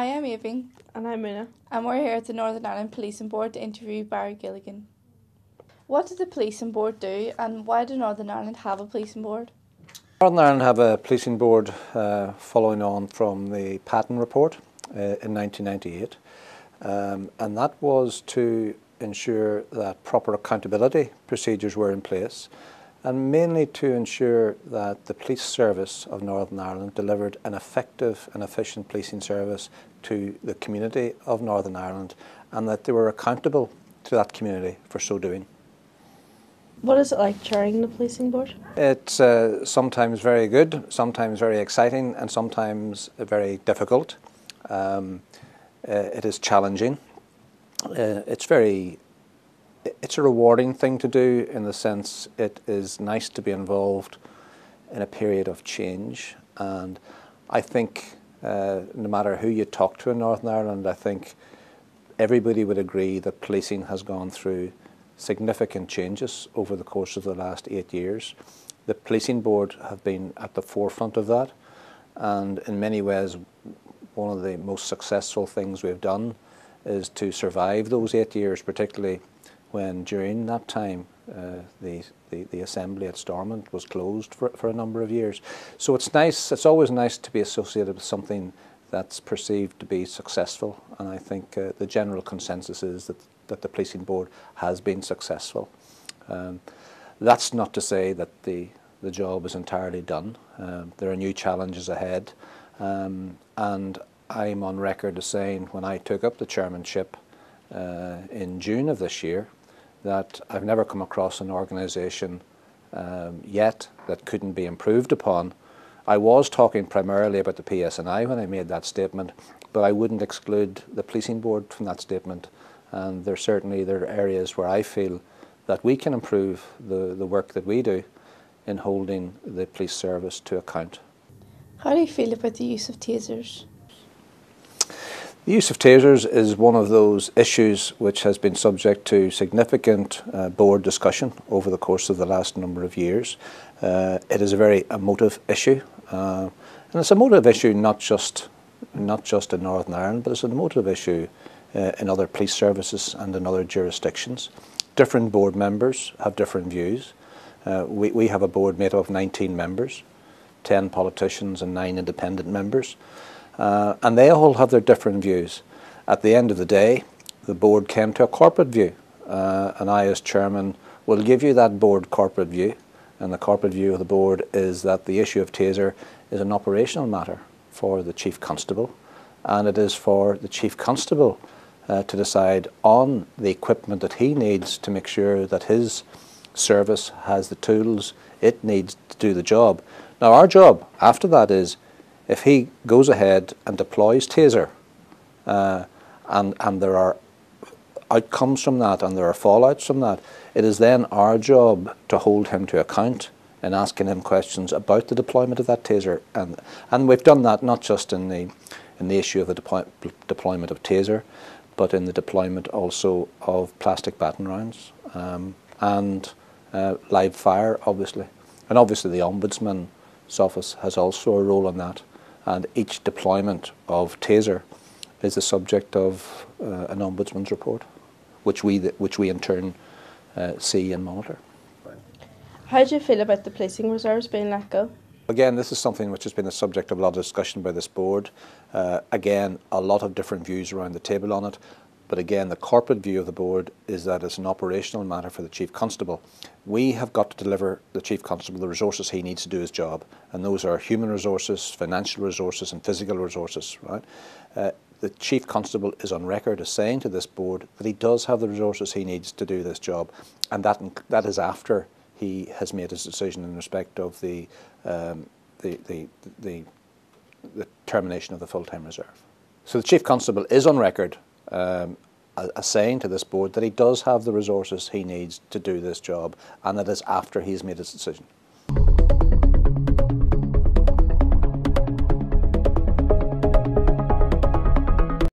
Hi, I'm Evie. And I'm Una. And we're here at the Northern Ireland Policing Board to interview Barry Gilligan. What does the Policing Board do, and why do Northern Ireland have a Policing Board? Northern Ireland have a policing board following on from the Patton report in 1998, and that was to ensure that proper accountability procedures were in place, and mainly to ensure that the police service of Northern Ireland delivered an effective and efficient policing service to the community of Northern Ireland, and that they were accountable to that community for so doing. What is it like chairing the policing board? It's sometimes very good, sometimes very exciting, and sometimes very difficult. It is challenging. It's a rewarding thing to do, in the sense it is nice to be involved in a period of change. And I think no matter who you talk to in Northern Ireland, I think everybody would agree that policing has gone through significant changes over the course of the last 8 years. The policing board have been at the forefront of that, and in many ways one of the most successful things we've done is to survive those 8 years, particularly when during that time the assembly at Stormont was closed for a number of years. So it's always nice to be associated with something that's perceived to be successful, and I think the general consensus is that the policing board has been successful. That's not to say that the job is entirely done. There are new challenges ahead, and I'm on record as saying, when I took up the chairmanship in June of this year, that I've never come across an organisation yet that couldn't be improved upon. I was talking primarily about the PSNI when I made that statement, but I wouldn't exclude the policing board from that statement. And there are areas where I feel that we can improve the work that we do in holding the police service to account. How do you feel about the use of tasers? The use of tasers is one of those issues which has been subject to significant board discussion over the course of the last number of years. It is a very emotive issue, and it's a emotive issue not just in Northern Ireland, but it's an emotive issue in other police services and in other jurisdictions. Different board members have different views. We have a board made up of 19 members, 10 politicians and 9 independent members. And they all have their different views. At the end of the day, the board came to a corporate view, and I as chairman will give you that board corporate view, and the corporate view of the board is that the issue of taser is an operational matter for the Chief Constable, and it is for the Chief Constable to decide on the equipment that he needs to make sure that his service has the tools it needs to do the job. Now, our job after that is, if he goes ahead and deploys taser, and there are outcomes from that and there are fallouts from that, it is then our job to hold him to account and asking him questions about the deployment of that taser. And we've done that not just in the issue of the deployment of taser, but in the deployment also of plastic baton rounds and live fire, obviously. And obviously the Ombudsman's office has also a role in that. And each deployment of taser is the subject of an Ombudsman's report, which we in turn see and monitor. How do you feel about the policing reserves being let go? Again, this is something which has been a subject of a lot of discussion by this board. Again, a lot of different views around the table on it. But again, the corporate view of the board is that it's an operational matter for the Chief Constable. We have got to deliver the Chief Constable the resources he needs to do his job, and those are human resources, financial resources and physical resources. Right? The Chief Constable is on record as saying to this board that he does have the resources he needs to do this job, and that is after he has made his decision in respect of the termination of the full-time reserve. So the Chief Constable is on record as saying to this board that he does have the resources he needs to do this job, and that is after he's made his decision.